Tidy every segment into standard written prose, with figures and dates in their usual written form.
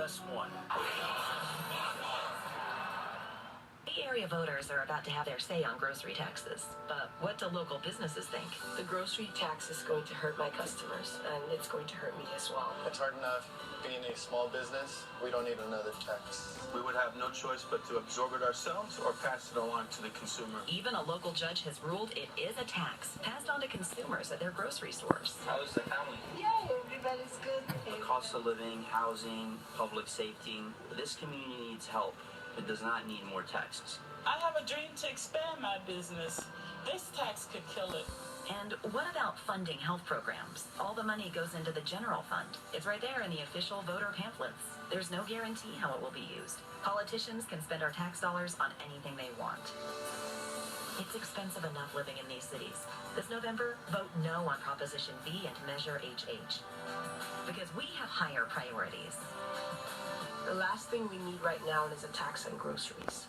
FS1. Bay Area voters are about to have their say on grocery taxes, but what do local businesses think? The grocery tax is going to hurt my customers, and it's going to hurt me as well. It's hard enough being a small business. We don't need another tax. We would have no choice but to absorb it ourselves or pass it along to the consumer. Even a local judge has ruled it is a tax passed on to consumers at their grocery stores. How is the county? Yeah, everybody's good. The cost of living, housing, public safety. This community needs help. It does not need more taxes. I have a dream to expand my business. This tax could kill it. And what about funding health programs? All the money goes into the general fund. It's right there in the official voter pamphlets. There's no guarantee how it will be used. Politicians can spend our tax dollars on anything they want. It's expensive enough living in these cities. This November, vote no on Proposition B and Measure HH. Because we have higher priorities. The last thing we need right now is a tax on groceries.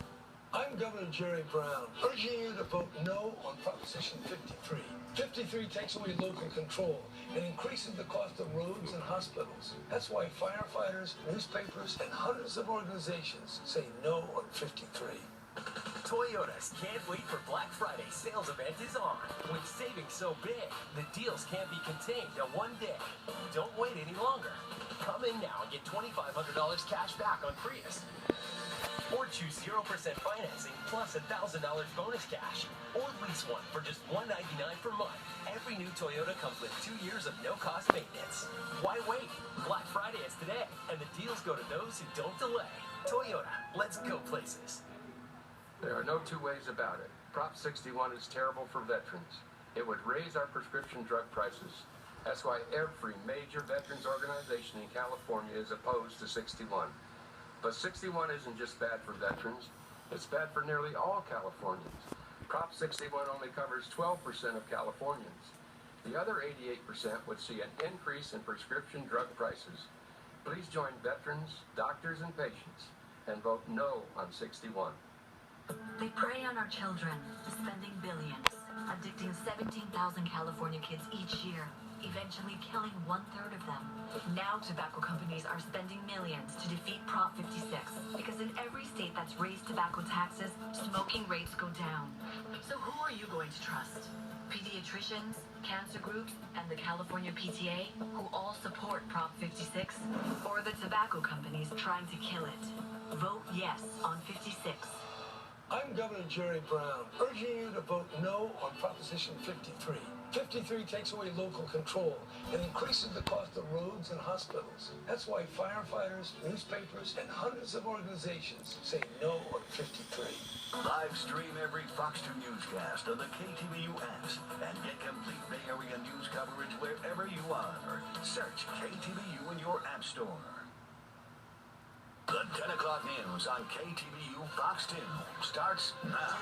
I'm Governor Jerry Brown, urging you to vote no on Proposition 53. 53 takes away local control and increases the cost of roads and hospitals. That's why firefighters, newspapers, and hundreds of organizations say no on 53. Toyota's Can't Wait for Black Friday sales event is on. With savings so big, the deals can't be contained to one day. Don't wait any longer. Come in now and get $2,500 cash back on Prius. Or choose 0% financing plus $1,000 bonus cash. Or lease one for just $199 per month. Every new Toyota comes with 2 years of no-cost maintenance. Why wait? Black Friday is today, and the deals go to those who don't delay. Toyota, let's go places. There are no two ways about it. Prop 61 is terrible for veterans. It would raise our prescription drug prices. That's why every major veterans organization in California is opposed to 61. But 61 isn't just bad for veterans. It's bad for nearly all Californians. Prop 61 only covers 12% of Californians. The other 88% would see an increase in prescription drug prices. Please join veterans, doctors, and patients and vote no on 61. They prey on our children, spending billions, addicting 17,000 California kids each year, eventually killing 1/3 of them. Now tobacco companies are spending millions to defeat Prop 56, because in every state that's raised tobacco taxes, smoking rates go down. So who are you going to trust? Pediatricians, cancer groups, and the California PTA, who all support Prop 56, or the tobacco companies trying to kill it? Vote yes on 56. I'm Governor Jerry Brown, urging you to vote no on Proposition 53. 53 takes away local control and increases the cost of roads and hospitals. That's why firefighters, newspapers, and hundreds of organizations say no on 53. Live stream every Fox 2 newscast on the KTVU apps and get complete Bay Area news coverage wherever you are. Search KTVU in your app store. The 10 o'clock news on KTVU Fox 2 starts now.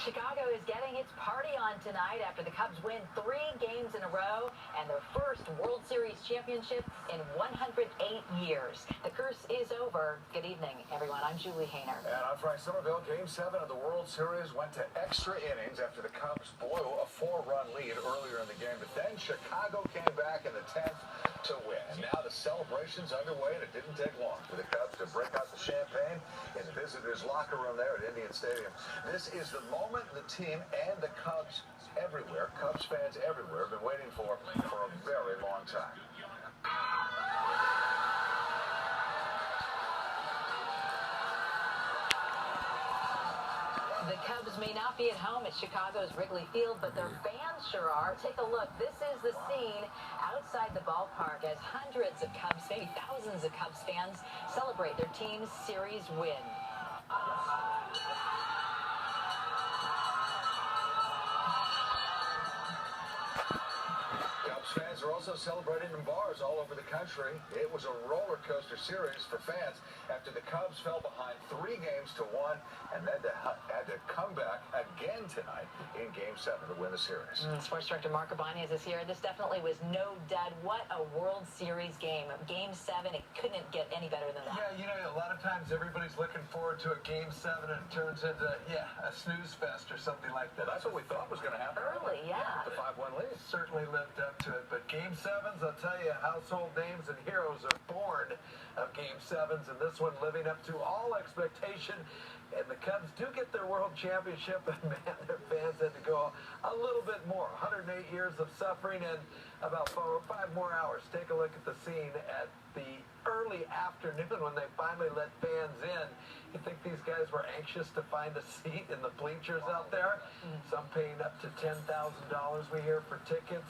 Chicago is getting its party on tonight after the Cubs win 3 games in a row and their first World Series championship in 108 years. The curse is over. Good evening, everyone. I'm Julie Haener. And I'm Frank Somerville. Game 7 of the World Series went to extra innings after the Cubs blew a 4-run lead earlier in the game. But then Chicago came back in the 10th to win. And now the celebration's underway, and it didn't take long for the Cubs to break out the champagne in the visitors' locker room there at Indian Stadium. This is the moment the team and the Cubs everywhere, Cubs fans everywhere, have been waiting for a very long time. The Cubs may not be at home at Chicago's Wrigley Field, but their fans sure are. Take a look. This is the scene outside the ballpark as hundreds of Cubs, maybe thousands of Cubs fans celebrate their team's series win. Fans are also celebrating in bars all over the country. It was a roller coaster series for fans after the Cubs fell behind 3 games to 1 and then had to come back again tonight in Game 7 to win the series. Sports director Mark Ibanez is here. This definitely was no dud. What a World Series game. Game 7, it couldn't get any better than that. Yeah, you know, a lot of times everybody's looking forward to a Game 7 and it turns into, a snooze fest or something like that. Well, that's what we thought was going to happen. Early, yeah. The 5-1 lead. Certainly lived up to it. it. But Game 7s, I'll tell you, household names and heroes are born of Game 7s, and this one living up to all expectation. And the Cubs do get their World Championship, and man, their fans had to go a little bit more. 108 years of suffering and about 5 more hours. Take a look at the scene at the early afternoon when they finally let fans in. You think these guys were anxious to find a seat in the bleachers out there? Some paying up to $10,000 we hear for tickets.